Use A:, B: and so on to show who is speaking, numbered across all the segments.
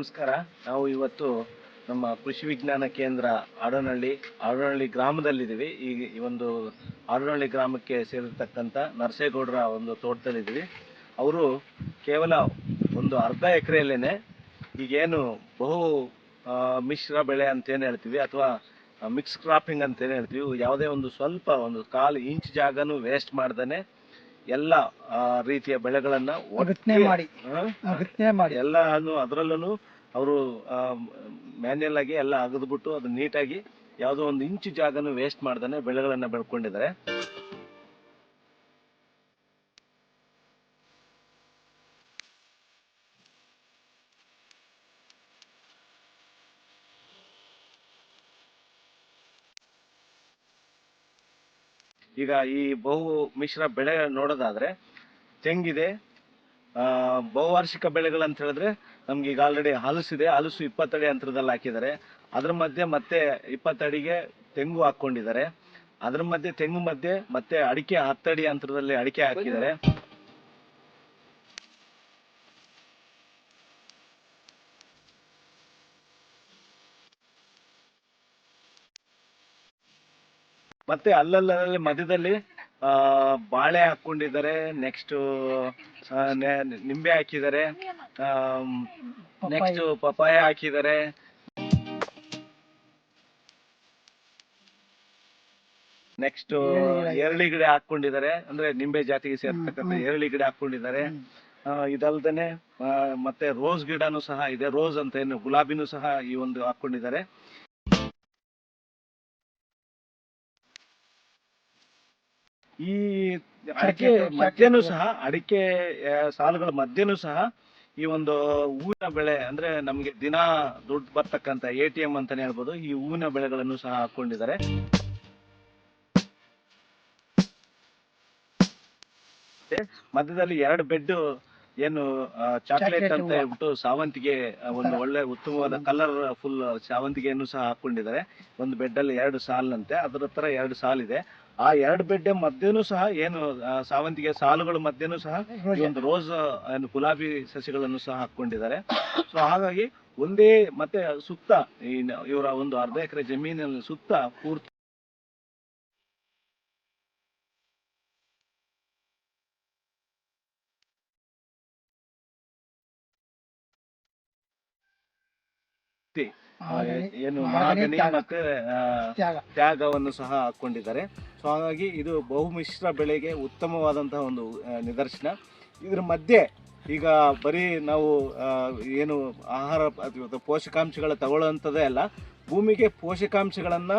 A: ನಮಸ್ಕಾರ. ನಾವು ಇವತ್ತು ನಮ್ಮ ಕೃಷಿ ವಿಜ್ಞಾನ ಕೇಂದ್ರ ಆಡನಹಳ್ಳಿ ಗ್ರಾಮದಲ್ಲಿದ್ದೀವಿ. ಈ ಒಂದು ಆಡನಹಳ್ಳಿ ಗ್ರಾಮಕ್ಕೆ ಸೇರಿರ್ತಕ್ಕಂಥ ನರಸೇಗೌಡರ ಒಂದು ತೋಟದಲ್ಲಿದ್ದೀವಿ. ಅವರು ಕೇವಲ ಒಂದು ಅರ್ಧ ಎಕರೆಯಲ್ಲೇನೆ ಈಗೇನು ಬಹು ಮಿಶ್ರ ಬೆಳೆ ಅಂತೇನು ಹೇಳ್ತೀವಿ ಅಥವಾ ಮಿಕ್ಸ್ ಕ್ರಾಪಿಂಗ್ ಅಂತೇನು ಹೇಳ್ತೀವಿ, ಯಾವುದೇ ಒಂದು ಸ್ವಲ್ಪ ಒಂದು 1/4 ಇಂಚ್ ಜಾಗನೂ ವೇಸ್ಟ್ ಮಾಡ್ದೇ ಎಲ್ಲ ರೀತಿಯ ಬೆಳೆಗಳನ್ನ ಎಲ್ಲಾನು ಅದರಲ್ಲೂ ಅವರು ಮ್ಯಾನ್ಯಲ್ ಆಗಿ ಎಲ್ಲ ಅಗದ್ಬಿಟ್ಟು ಅದು ನೀಟಾಗಿ ಯಾವುದೋ ಒಂದು ಇಂಚು ಜಾಗನೂ ವೇಸ್ಟ್ ಮಾಡ್ದೇ ಬೆಳೆಗಳನ್ನ ಬೆಳ್ಕೊಂಡಿದ್ದಾರೆ. ಈಗ ಈ ಬಹು ಮಿಶ್ರ ಬೆಳೆ ನೋಡೋದಾದ್ರೆ ತೆಂಗಿದೆ, ಬಹುವಾರ್ಷಿಕ ಬೆಳೆಗಳಂತ ಹೇಳಿದ್ರೆ ನಮ್ಗೆ ಈಗ ಆಲ್ರೆಡಿ ಹಲಸಿದೆ. ಹಲಸು 20 ಅಡಿ ಅಂತರದಲ್ಲಿ ಹಾಕಿದ್ದಾರೆ. ಅದ್ರ ಮಧ್ಯೆ ಮತ್ತೆ 20 ಅಡಿಗೆ ತೆಂಗು ಹಾಕೊಂಡಿದ್ದಾರೆ. ಅದ್ರ ಮಧ್ಯೆ ತೆಂಗು ಮಧ್ಯೆ ಮತ್ತೆ ಅಡಿಕೆ 10 ಅಡಿ ಅಂತರದಲ್ಲಿ ಅಡಿಕೆ ಹಾಕಿದ್ದಾರೆ. ಮತ್ತೆ ಅಲ್ಲಲ್ಲಲ್ಲಿ ಮಧ್ಯದಲ್ಲಿ ಬಾಳೆ ಹಾಕೊಂಡಿದ್ದಾರೆ. ನೆಕ್ಸ್ಟ್ ನಿಂಬೆ ಹಾಕಿದ್ದಾರೆ. ನೆಕ್ಸ್ಟ್ ಪಪಾಯ ಹಾಕಿದ್ದಾರೆ. ನೆಕ್ಸ್ಟ್ ಎರಳಿ ಗಿಡ ಹಾಕೊಂಡಿದ್ದಾರೆ, ಅಂದ್ರೆ ನಿಂಬೆ ಜಾತಿಗೆ ಸೇರ್ತಕ್ಕಂಥ ಎರಳಿ ಗಿಡ ಹಾಕೊಂಡಿದ್ದಾರೆ. ಇದಲ್ದೇನೆ ಮತ್ತೆ ರೋಸ್ ಗಿಡನೂ ಸಹ ಇದೆ. ರೋಸ್ ಅಂತ ಏನು ಗುಲಾಬಿನೂ ಸಹ ಈ ಒಂದು ಹಾಕೊಂಡಿದ್ದಾರೆ. ಈ ಅಡಿಕೆ ಮಧ್ಯನೂ ಸಹ ಅಡಿಕೆ ಸಾಲುಗಳ ಮಧ್ಯನೂ ಸಹ ಈ ಒಂದು ಹೂವಿನ ಬೆಳೆ, ಅಂದ್ರೆ ನಮ್ಗೆ ದಿನ ದುಡ್ಡು ಬರ್ತಕ್ಕಂಥ ATM ಅಂತಾನೆ ಹೇಳ್ಬೋದು, ಈ ಹೂವಿನ ಬೆಳೆಗಳನ್ನು ಸಹ ಹಾಕೊಂಡಿದ್ದಾರೆ. ಮಧ್ಯದಲ್ಲಿ 2 ಬೆಡ್ ಏನು ಚಾಕ್ಲೇಟ್ ಅಂತ ಹೇಳ್ಬಿಟ್ಟು ಸಾವಂತಿಗೆ, ಒಂದು ಒಳ್ಳೆ ಉತ್ತಮವಾದ ಕಲರ್ ಫುಲ್ ಸಾವಂತಿಗೆಯನ್ನು ಸಹ ಹಾಕೊಂಡಿದ್ದಾರೆ. ಒಂದು ಬೆಡ್ ಅಲ್ಲಿ 2 ಸಾಲಿನಂತೆ ಅದರ ತರ 2 ಸಾಲಿದೆ. ಆ 2 ಬೆಡ್ ಮಧ್ಯನೂ ಸಹ ಏನು ಸಾವಂತಿಗೆ ಸಾಲುಗಳ ಮಧ್ಯನೂ ಸಹ ಒಂದು ರೋಸ್ ಗುಲಾಬಿ ಸಸಿಗಳನ್ನು ಸಹ ಹಾಕೊಂಡಿದ್ದಾರೆ. ಸೊ ಹಾಗಾಗಿ ಒಂದೇ ಮತ್ತೆ ಸುತ್ತ ಇವರ ಒಂದು ಅರ್ಧ ಎಕರೆ ಜಮೀನಲ್ಲಿ ಸುತ್ತ ಪೂರ್ತಿ ಏನು ಮಹಾಗನಿ ಮತ್ತೆ ತ್ಯಾಗವನ್ನು ಸಹ ಹಾಕೊಂಡಿದ್ದಾರೆ. ಸೊ ಹಾಗಾಗಿ ಇದು ಬಹುಮಿಶ್ರ ಬೆಳೆಗೆ ಉತ್ತಮವಾದಂತಹ ಒಂದು ನಿದರ್ಶನ. ಇದ್ರ ಮಧ್ಯೆ ಈಗ ಬರೀ ನಾವು ಏನು ಆಹಾರ ಪೋಷಕಾಂಶಗಳ ತಗೊಳ್ಳುವಂಥದ್ದೇ ಅಲ್ಲ, ಭೂಮಿಗೆ ಪೋಷಕಾಂಶಗಳನ್ನ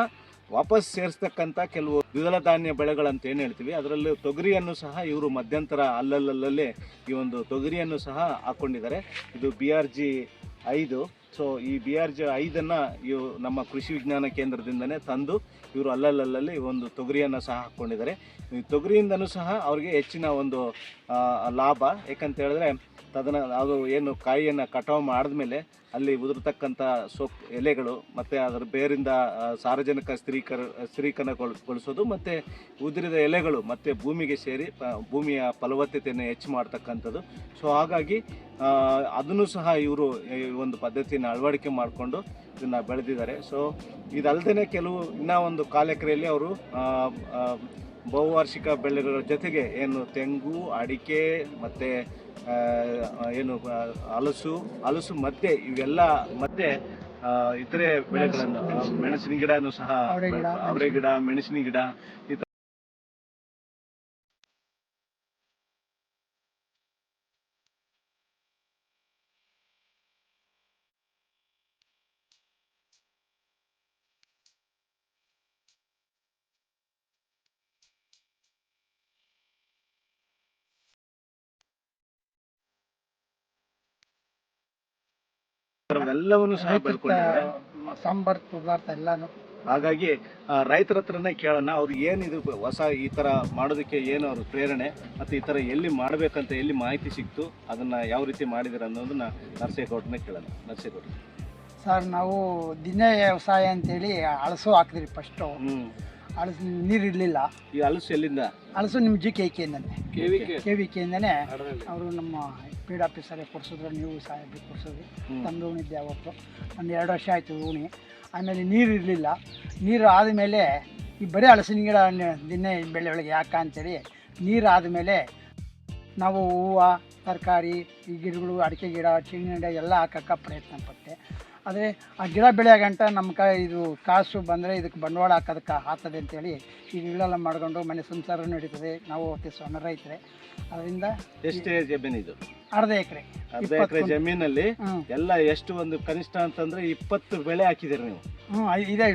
A: ವಾಪಸ್ ಸೇರಿಸ್ತಕ್ಕಂಥ ಕೆಲವು ದ್ವಿದಳ ಧಾನ್ಯ ಬೆಳೆಗಳಂತ ಏನು ಹೇಳ್ತೀವಿ, ಅದರಲ್ಲೂ ತೊಗರಿಯನ್ನು ಸಹ ಇವರು ಮಧ್ಯಂತರ ಅಲ್ಲಲ್ಲೇ ಈ ಒಂದು ತೊಗರಿಯನ್ನು ಸಹ ಹಾಕೊಂಡಿದ್ದಾರೆ. ಇದು BRG 5. ಸೊ ಈ BRG 5 ಇವು ನಮ್ಮ ಕೃಷಿ ವಿಜ್ಞಾನ ಕೇಂದ್ರದಿಂದನೇ ತಂದು ಇವರು ಅಲ್ಲಲ್ಲಲ್ಲಿ ಒಂದು ತೊಗರಿಯನ್ನು ಸಹ ಹಾಕ್ಕೊಂಡಿದ್ದಾರೆ. ಈ ತೊಗರಿಯಿಂದನೂ ಸಹ ಅವ್ರಿಗೆ ಹೆಚ್ಚಿನ ಒಂದು ಲಾಭ. ಯಾಕಂತ ಹೇಳಿದ್ರೆ ಅದು ಏನು ಕಾಯಿಯನ್ನು ಕಟಾವು ಮಾಡಿದ್ಮೇಲೆ ಅಲ್ಲಿ ಉದುರ್ತಕ್ಕಂಥ ಎಲೆಗಳು ಮತ್ತು ಅದರ ಬೇರಿಂದ ಸಾರಜನಕ ಸ್ಥಿರೀಕರಣಗೊಳಿಸೋದು ಮತ್ತು ಉದುರಿದ ಎಲೆಗಳು ಮತ್ತು ಭೂಮಿಗೆ ಸೇರಿ ಭೂಮಿಯ ಫಲವತ್ತತೆಯನ್ನು ಹೆಚ್ಚು ಮಾಡ್ತಕ್ಕಂಥದ್ದು. ಸೊ ಹಾಗಾಗಿ ಅದನ್ನು ಸಹ ಇವರು ಈ ಒಂದು ಪದ್ಧತಿಯನ್ನು ಅಳವಡಿಕೆ ಮಾಡಿಕೊಂಡು ಇದನ್ನು ಬೆಳೆದಿದ್ದಾರೆ. ಸೊ ಇದಲ್ಲದೆ ಕೆಲವು ಇನ್ನೂ ಒಂದು 1/4 ಎಕರೆಯಲ್ಲಿ ಅವರು ಬಹುವಾರ್ಷಿಕ ಬೆಳೆಗಳ ಜೊತೆಗೆ ಏನು ತೆಂಗು, ಅಡಿಕೆ ಮತ್ತು ಏನು ಹಲಸು ಮಧ್ಯೆ ಇವೆಲ್ಲ ಮಧ್ಯೆ ಇತರೆ ಬೆಳೆಗಳನ್ನು ಮೆಣಸಿನ ಗಿಡನೂ ಸಹ, ಅವರೆ ಗಿಡ, ಮೆಣಸಿನ ಗಿಡ ಎಲ್ಲವನ್ನು ಸಹ ಬೆಳ್ಕೊಂಡಿದ್ದಾರೆ.
B: ಸಾಂಬಾರ್ ಪದಾರ್ಥ ಎಲ್ಲಾನು.
A: ಹಾಗಾಗಿ ರೈತರ ಹತ್ರನೇ ಕೇಳೋಣ, ಅವ್ರು ಏನಿದು ಹೊಸ ಈ ತರ ಮಾಡೋದಕ್ಕೆ ಏನು ಅವ್ರ ಪ್ರೇರಣೆ, ಮತ್ತು ಈ ತರ ಎಲ್ಲಿ ಮಾಡ್ಬೇಕಂತ ಎಲ್ಲಿ ಮಾಹಿತಿ ಸಿಕ್ತು, ಅದನ್ನ ಯಾವ ರೀತಿ ಮಾಡಿದಿರ ಅನ್ನೋದನ್ನ ನರಸೇಗೌಡರನ್ನೇ ಕೇಳೋಣ. ನರಸೇಗೌಡ
B: ಸರ್, ನಾವು ದಿನ ವ್ಯವಸಾಯ ಅಂತೇಳಿ ಹಲಸು ಹಾಕಿದ್ರಿ ಫಸ್ಟು. ಹಲಸು ನೀರು ಇರಲಿಲ್ಲ.
A: ಈ ಹಲಸು ಎಲ್ಲಿಂದ?
B: ಹಲಸು ನಿಮ್ಮ KVK KVK ಅವರು ನಮ್ಮ ಪೀಡ್ ಆಫೀಸರೇ ಕೊಡಿಸಿದ್ರು, ನೀವು ಸಾಹೇಬ್ರಿಗೆ ಕೊಡಿಸಿದ್ರಿ. ತಂದು ಉಣಿದ್ದೆ ಅವತ್ತು. ಒಂದು 2 ವರ್ಷ ಆಯಿತು ಉಣಿ. ಆಮೇಲೆ ನೀರು ಇರಲಿಲ್ಲ. ನೀರು ಆದಮೇಲೆ ಈ ಬರೀ ಹಲಸಿನ ಗಿಡ ದಿನ ಬೆಳೆ ಒಳಗೆ ಯಾಕೆ ಅಂತೇಳಿ ನೀರು ಆದಮೇಲೆ ನಾವು ಹೂವು, ತರಕಾರಿ, ಈ ಗಿಡಗಳು, ಅಡಿಕೆ ಗಿಡ, ಚಿನ್ನ ಗಿಡ ಎಲ್ಲ ಹಾಕೋಕ್ಕೆ ಪ್ರಯತ್ನ ಪಟ್ಟೆ. ಆದರೆ ಆ ಗಿಡ ಬೆಳೆಯಗಂಟ ನಮ್ಮ ಇದು ಕಾಸು ಬಂದರೆ ಇದಕ್ಕೆ ಬಂಡವಾಳ ಹಾಕೋದಕ್ಕೆ ಆಗ್ತದೆ ಅಂತೇಳಿ ಈ ಗಿಡೆಲ್ಲ ಮಾಡ್ಕೊಂಡು ಮನೆ ಸಂಸಾರ ನಡೀತದೆ. ನಾವು ಸಣ್ಣ ರೈತರೆ. ಅದರಿಂದ
A: ಎಷ್ಟೇ ಜಮೀನು ಇದು?
B: ಅರ್ಧ ಎಕರೆ.
A: ಅರ್ಧ ಎಕರೆ ಜಮೀನಲ್ಲಿ ಎಲ್ಲ ಎಷ್ಟು ಒಂದು ಕನಿಷ್ಠ ಅಂತಂದ್ರೆ 20 ಬೆಳೆ ಹಾಕಿದಿರಿ ನೀವು?
B: ಇದೆ,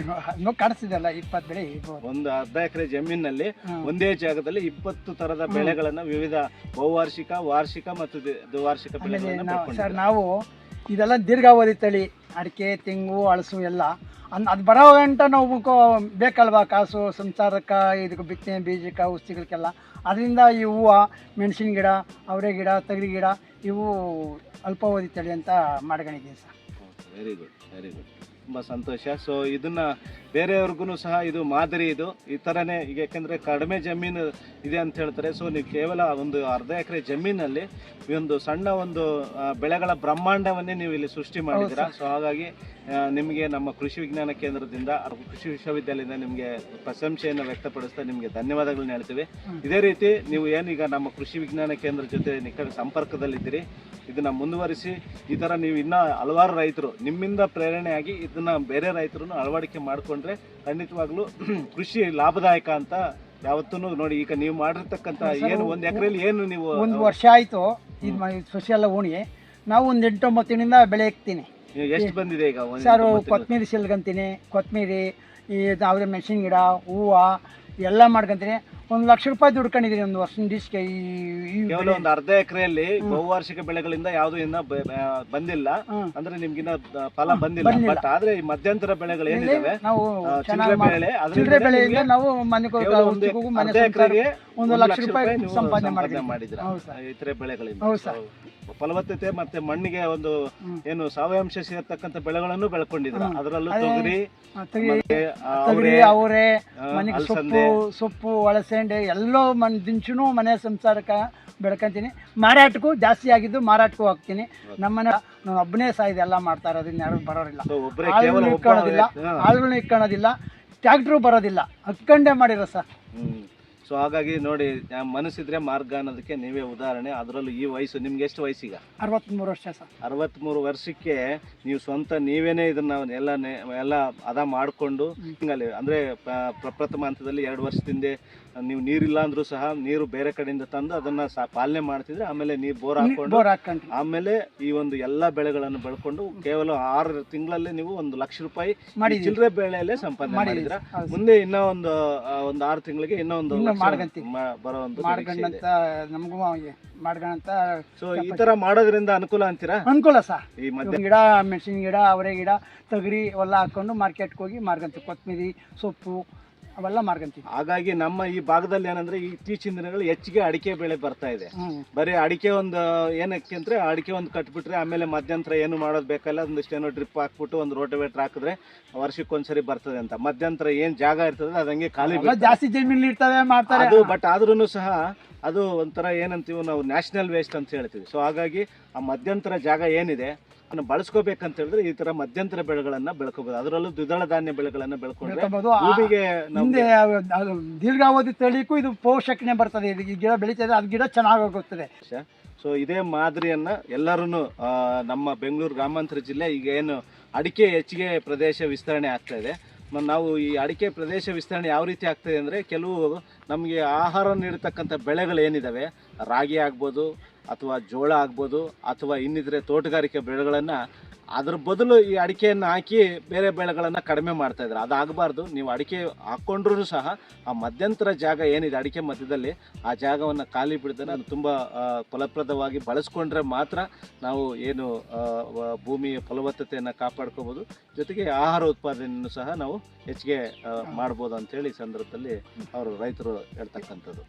B: ಕಾಣಿಸ್ತಿದೆಲ್ಲ 20 ಬೆಳೆ ಇರ್ಬೋದು.
A: ಒಂದು ಅರ್ಧ ಎಕರೆ ಜಮೀನಲ್ಲಿ ಒಂದೇ ಜಾಗದಲ್ಲಿ 20 ತರದ ಬೆಳೆಗಳನ್ನ ವಿವಿಧ ಬಹುವಾರ್ಷಿಕ, ವಾರ್ಷಿಕ ಮತ್ತು ದ್ವಿವಾರ್ಷಿಕ ಬೆಳೆಗಳನ್ನ
B: ಸರ್ ನಾವು ಇದೆಲ್ಲ ದೀರ್ಘಾವಧಿ ತಳಿ ಅಡಿಕೆ, ತೆಂಗು, ಹಲಸು ಎಲ್ಲ ಅದು ಬರೋ ಗಂಟ ನಾವು ಬೇಕಲ್ವಾ ಕಾಸು ಸಂಸಾರಕ್ಕೆ, ಇದಕ್ಕೆ ಬಿತ್ತನೆ ಬೀಜಕ್ಕೆ, ಔಷಧಿಗಳಿಗೆಲ್ಲ. ಅದರಿಂದ ಈ ಹೂವು, ಮೆಣಸಿನ ಗಿಡ, ಅವರೆ ಗಿಡ, ತಗರಿ ಗಿಡ ಇವು ಅಲ್ಪಾವಧಿ ತಳಿ ಅಂತ ಮಾಡ್ಕೊಂಡಿದ್ದೀವಿ sir.
A: Very good, very good, ತುಂಬ ಸಂತೋಷ. ಸೊ ಇದನ್ನ ಬೇರೆಯವ್ರಿಗೂ ಸಹ ಇದು ಮಾದರಿ. ಇದು ಈ ಥರನೇ ಈಗ, ಯಾಕೆಂದರೆ ಕಡಿಮೆ ಜಮೀನು ಇದೆ ಅಂತ ಹೇಳ್ತಾರೆ. ಸೊ ನೀವು ಕೇವಲ ಒಂದು ಅರ್ಧ ಎಕರೆ ಜಮೀನಲ್ಲಿ ಈ ಒಂದು ಸಣ್ಣ ಒಂದು ಬೆಳೆಗಳ ಬ್ರಹ್ಮಾಂಡವನ್ನೇ ನೀವು ಇಲ್ಲಿ ಸೃಷ್ಟಿ ಮಾಡಿದ್ದೀರಾ. ಸೊ ಹಾಗಾಗಿ ನಿಮಗೆ ನಮ್ಮ ಕೃಷಿ ವಿಜ್ಞಾನ ಕೇಂದ್ರದಿಂದ, ಕೃಷಿ ವಿಶ್ವವಿದ್ಯಾಲಯದಿಂದ ನಿಮಗೆ ಪ್ರಶಂಸೆಯನ್ನು ವ್ಯಕ್ತಪಡಿಸ್ತಾ ನಿಮಗೆ ಧನ್ಯವಾದಗಳನ್ನ ಹೇಳ್ತೀವಿ. ಇದೇ ರೀತಿ ನೀವು ಏನೀಗ ನಮ್ಮ ಕೃಷಿ ವಿಜ್ಞಾನ ಕೇಂದ್ರ ಜೊತೆ ನಿಕಟ ಸಂಪರ್ಕದಲ್ಲಿದ್ದೀರಿ, ಇದನ್ನ ಮುಂದುವರಿಸಿ. ಈ ಥರ ನೀವು ಇನ್ನೂ ಹಲವಾರು ರೈತರು ನಿಮ್ಮಿಂದ ಪ್ರೇರಣೆಯಾಗಿ ಇದನ್ನ ಬೇರೆ ರೈತರು ಅಳವಡಿಕೆ ಮಾಡಿಕೊಂಡ್ರೆ ಖಂಡಿತವಾಗ್ಲೂ ಕೃಷಿ ಲಾಭದಾಯಕ ಅಂತ ಯಾವತ್ತೂ ನೋಡಿ. ಈಗ ನೀವು ಮಾಡಿರ್ತಕ್ಕಂಥ ಏನು ಒಂದು ಎಕರೆಯಲ್ಲಿ ಏನು ನೀವು
B: 1 ವರ್ಷ ಆಯಿತು ಇದು ಸಸಿ ಎಲ್ಲ ಉಣಿ. ನಾವು ಒಂದು 8-9 ದಿನದಿಂದ ಬೆಳೆ ಹಾಕ್ತೀನಿ.
A: ಎಷ್ಟು ಬಂದಿದೆ ಈಗ
B: ಸರ್? ಕೊತ್ತಂಬರಿ ಸಿಲ್ಗಂತೀನಿ, ಕೊತ್ತಂಬರಿ, ಈ ಯಾವುದೇ ಮೆಣಸಿನ ಗಿಡ, ಹೂವು ಎಲ್ಲ ಮಾಡ್ಕೊಂತೀನಿ. 1 ಲಕ್ಷ ರೂಪಾಯಿ ದುಡ್ಕೊಂಡಿದ್ದೀನಿ ಒಂದು ವರ್ಷದ ದಿವಸಕ್ಕೆ.
A: ಕೇವಲ ಒಂದು ಅರ್ಧ ಎಕರೆಯಲ್ಲಿ ಬಹುವಾರ್ಷಿಕ ಬೆಳೆಗಳಿಂದ ಯಾವ್ದು ಇನ್ನ ಬಂದಿಲ್ಲ, ಅಂದ್ರೆ ನಿಮ್ಗಿನ್ನ ಫಲ ಬಂದಿಲ್ಲ. ಬಟ್ ಆದ್ರೆ ಈ ಮಧ್ಯಂತರ ಬೆಳೆಗಳು ಏನಿದಾವೆ,
B: ನಾವು
A: ಚಿಲ್ಲರೆ ಬೆಳೆ,
B: ಚಿಲ್ಲರೆ ಬೆಳೆಯಿಂದ ನಾವು ಮನೆ 1 ಲಕ್ಷ ರೂಪಾಯಿ ಸಂಪಾದನೆ
A: ಮಾಡಿದ್ರ ಇತರೆ ಬೆಳೆಗಳಿಂದ. ಫಲವತ್ತತೆ ಮತ್ತೆ ಮಣ್ಣಿಗೆ ಒಂದು ಏನು ಸಾವಯವಾಂಶ ಸೇರ್ತಕ್ಕಂಥ ಬೆಳೆಗಳನ್ನು ಬೆಳ್ಕೊಂಡಿದ್ರ. ಅದರಲ್ಲೂ ತೊಗರಿ,
B: ಅವರೆ, ಮನೆಗೆ ಸೊಪ್ಪು, ಒಳಸೆಂಡೆ ಎಲ್ಲೋ ದಿಂಚುನು ಮನೆ ಸಂಸಾರಕ್ಕೆ ಬೆಳ್ಕೊಂತೀನಿ. ಮಾರಾಟಕ್ಕೂ ಜಾಸ್ತಿ ಆಗಿದ್ದು ಮಾರಾಟಕ್ಕೂ ಹಾಕ್ತೀನಿ. ನಮ್ಮನೆ ನಾನು ಒಬ್ಬನೇ ಸಾಯಿದೆ ಎಲ್ಲ ಮಾಡ್ತಾ ಇರೋದು, ಯಾರು ಬರೋರಿಲ್ಲ, ಆಳುಗಳನ್ನ ಇಟ್ಕೊಳ್ಳೋದಿಲ್ಲ, ಟ್ಯಾಕ್ಟ್ರು ಬರೋದಿಲ್ಲ, ಹತ್ಕೊಂಡೇ ಮಾಡಿರೋ ಸರ್.
A: ಸೊ ಹಾಗಾಗಿ ನೋಡಿ, ಮನಸ್ಸಿದ್ರೆ ಮಾರ್ಗ ಅನ್ನೋದಕ್ಕೆ ನೀವೇ ಉದಾಹರಣೆ. ಅದರಲ್ಲೂ ಈ ವಯಸ್ಸು, ನಿಮ್ಗೆ ಎಷ್ಟು ವಯಸ್ಸೀಗ?
B: 63 ವರ್ಷ ಸರ್.
A: 63 ವರ್ಷಕ್ಕೆ ನೀವು ಸ್ವಂತ ನೀವೇನೇ ಇದನ್ನ ಎಲ್ಲ ಅದ ಮಾಡಿಕೊಂಡು ಅಂದ್ರೆ ಪ್ರಪ್ರಥಮ ಹಂತದಲ್ಲಿ 2 ವರ್ಷದಿಂದ ನೀವು ನೀರಿಲ್ಲ ಅಂದ್ರೂ ಸಹ ನೀರು ಬೇರೆ ಕಡೆಯಿಂದ ತಂದು ಅದನ್ನ ಪಾಲನೆ ಮಾಡ್ತಿದ್ರೆ, ಆಮೇಲೆ ನೀವು ಬೋರ್ ಹಾಕೊಂಡು ಆಮೇಲೆ ಈ ಒಂದು ಎಲ್ಲಾ ಬೆಳೆಗಳನ್ನು ಬೆಳ್ಕೊಂಡು ಕೇವಲ 6 ತಿಂಗಳಲ್ಲಿ ನೀವು 1 ಲಕ್ಷ ರೂಪಾಯಿ ಚಿಲ್ಲರೆ ಬೆಳೆಯಲ್ಲೇ ಸಂಪಾದನೆ ಮಾಡಿದ್ರ. ಮುಂದೆ ಇನ್ನೂ ಒಂದು 6 ತಿಂಗಳಿಗೆ ಇನ್ನೊಂದು ಬರೋ ಒಂದು ಸೊ ಈ ತರ ಮಾಡೋದ್ರಿಂದ ಅನುಕೂಲ ಅಂತೀರಾ?
B: ಅನುಕೂಲ ಸರ್. ಈ ಮಧ್ಯ ಗಿಡ, ಮೆಣಸಿನ ಗಿಡ, ಅವರೆ ಗಿಡ, ತೊಗರಿ ಅವೆಲ್ಲ ಹಾಕೊಂಡು ಮಾರ್ಕೆಟ್ಗೆ ಹೋಗಿ ಮಾರ್ಗಂತೀವಿ. ಕೊತ್ತಂಬರಿ, ಸೊಪ್ಪು ಅವೆಲ್ಲ ಮಾರ್ಗಂತೀವಿ.
A: ಹಾಗಾಗಿ ನಮ್ಮ ಈ ಭಾಗದಲ್ಲಿ ಏನಂದ್ರೆ ಇತ್ತೀಚಿನ ದಿನಗಳು ಹೆಚ್ಚಿಗೆ ಅಡಿಕೆ ಬೆಳೆ ಬರ್ತಾ ಇದೆ. ಬರೀ ಅಡಿಕೆ ಒಂದು ಏನಕ್ಕೆ ಅಂದ್ರೆ ಅಡಿಕೆ ಒಂದು ಕಟ್ಬಿಟ್ರೆ ಆಮೇಲೆ ಮಧ್ಯಂತರ ಏನು ಮಾಡೋದು ಬೇಕಲ್ಲ, ಒಂದಿಷ್ಟೇನೋ ಡ್ರಿಪ್ ಹಾಕ್ಬಿಟ್ಟು ಒಂದು ರೋಟೋವೇಟರ್ ಹಾಕಿದ್ರೆ ವರ್ಷಕ್ಕೊಂದ್ಸರಿ ಬರ್ತದೆ ಅಂತ. ಮಧ್ಯಂತರ ಏನ್ ಜಾಗ ಇರ್ತದೆ ಅದಂಗೆ ಖಾಲಿ,
B: ಜಾಸ್ತಿ ಜಮೀನು ಇರ್ತವೆ ಮಾಡ್ತಾರೆ.
A: ಅದು ಬಟ್ ಆದ್ರೂ ಸಹ ಅದು ಒಂಥರ ಏನಂತೀವಿ ನಾವು, ನ್ಯಾಷನಲ್ ವೇಸ್ಟ್ ಅಂತ ಹೇಳ್ತೀವಿ. ಸೊ ಹಾಗಾಗಿ ಆ ಮಧ್ಯಂತರ ಜಾಗ ಏನಿದೆ ಅದನ್ನ ಬಳಸ್ಕೋಬೇಕಂತ ಹೇಳಿದ್ರೆ ಈ ತರ ಮಧ್ಯಂತರ ಬೆಳೆಗಳನ್ನ ಬೆಳ್ಕೋಬಹುದು. ಅದರಲ್ಲೂ ದ್ವಿದಳ ಧಾನ್ಯ ಬೆಳೆಗಳನ್ನ ಬೆಳ್ಕೊಂಡ್ರೆ ಭೂಮಿಗೆ
B: ನಮ್ಗೆ ದೀರ್ಘಾವಧಿ ತಳಿಗೂ ಇದು ಪೋಷಕನೆ ಬರ್ತದೆ. ಈ ಗಿಡ ಬೆಳೀತದೆ, ಅದು ಗಿಡ ಚೆನ್ನಾಗಿ ಹೋಗುತ್ತದೆ.
A: ಸೊ ಇದೇ ಮಾದರಿಯನ್ನ ಎಲ್ಲರೂ ನಮ್ಮ ಬೆಂಗಳೂರು ಗ್ರಾಮಾಂತರ ಜಿಲ್ಲೆ ಈಗ ಏನು ಅಡಿಕೆ ಹೆಚ್ಚಿಗೆ ಪ್ರದೇಶ ವಿಸ್ತರಣೆ ಆಗ್ತಾ ಇದೆ, ನಾವು ಈ ಅಡಿಕೆ ಪ್ರದೇಶ ವಿಸ್ತರಣೆ ಯಾವ ರೀತಿ ಆಗ್ತದೆ ಅಂದರೆ, ಕೆಲವು ನಮಗೆ ಆಹಾರ ನೀಡತಕ್ಕಂಥ ಬೆಳೆಗಳು ಏನಿದ್ದಾವೆ, ರಾಗಿ ಆಗ್ಬೋದು ಅಥವಾ ಜೋಳ ಆಗ್ಬೋದು ಅಥವಾ ಇನ್ನಿತರೆ ತೋಟಗಾರಿಕೆ ಬೆಳೆಗಳನ್ನು ಅದ್ರ ಬದಲು ಈ ಅಡಿಕೆಯನ್ನು ಹಾಕಿ ಬೇರೆ ಬೆಳೆಗಳನ್ನು ಕಡಿಮೆ ಮಾಡ್ತಾ ಇದ್ದಾರೆ. ಅದಾಗಬಾರ್ದು. ನೀವು ಅಡಿಕೆ ಹಾಕ್ಕೊಂಡ್ರೂ ಸಹ ಆ ಮಧ್ಯಂತರ ಜಾಗ ಏನಿದೆ ಅಡಿಕೆ ಮಧ್ಯದಲ್ಲಿ, ಆ ಜಾಗವನ್ನು ಖಾಲಿ ಬಿಡ್ತಾನೆ ಅದು ತುಂಬ ಫಲಪ್ರದವಾಗಿ ಬಳಸ್ಕೊಂಡ್ರೆ ಮಾತ್ರ ನಾವು ಏನು ಭೂಮಿಯ ಫಲವತ್ತತೆಯನ್ನು ಕಾಪಾಡ್ಕೋಬೋದು, ಜೊತೆಗೆ ಆಹಾರ ಉತ್ಪಾದನೆಯನ್ನು ಸಹ ನಾವು ಹೆಚ್ಚಿಗೆ ಮಾಡ್ಬೋದು ಅಂತೇಳಿ ಈ ಸಂದರ್ಭದಲ್ಲಿ ಅವರು ರೈತರು ಹೇಳ್ತಕ್ಕಂಥದ್ದು.